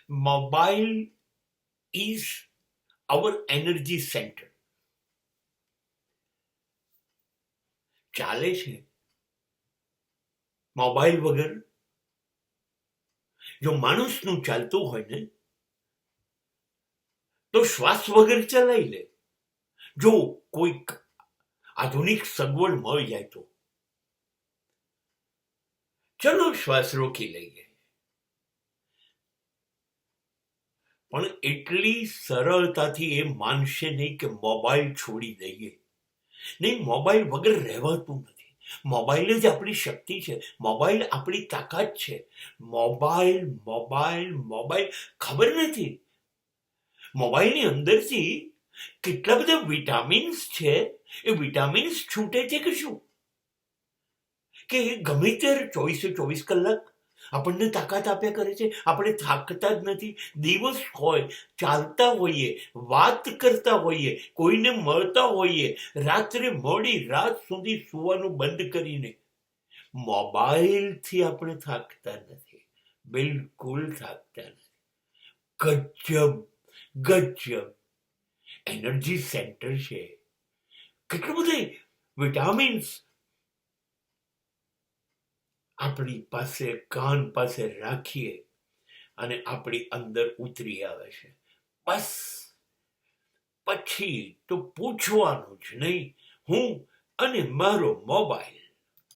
Mobile is our energy centre. ચાલે છે mobile વગર? જો માણસનું ચાલતું હોય ને તો શ્વાસ વગર ચલાવી લે. જો કોઈક આધુનિક સગવડ મળી જાય તો ચલો શ્વાસ રોકી લઈએ, પણ એટલી સરળતાથી એ માનશે નહીં કે મોબાઈલ છોડી દઈએ. નહીં, મોબાઈલ વગર રહેવાતું નથી. મોબાઈલ જ આપણી શક્તિ છે, મોબાઈલ આપણી તાકાત છે. મોબાઈલ મોબાઈલ મોબાઈલ ખબર નથી મોબાઈલની અંદરથી કેટલા બધા વિટામિન્સ છે. એ વિટામિન્સ છૂટે છે કે શું, કે ગમે ત્યારે 24 કલાક આપણને તાકાત આપ્યા કરે છે. આપણે થાકતા જ નથી. દિવસ હોય, ચાલતા હોઈએ, વાત કરતા હોઈએ, કોઈને મળતા હોઈએ, રાત્રે મોડી રાત સુધી સુવાનું બંધ કરીને, મોબાઈલથી આપણે થાકતા નથી, બિલકુલ થાકતા નથી. ગજબ ગજબ એનર્જી સેન્ટર છે. કેટલું બધું વિટામિન્સ આપણી પાસે કાન પાસે રાખીએ અને આપણી અંદર ઉતરી આવે છે. બસ પછી તો પૂછવાનું જ નહીં. હું અને મારો મોબાઈલ.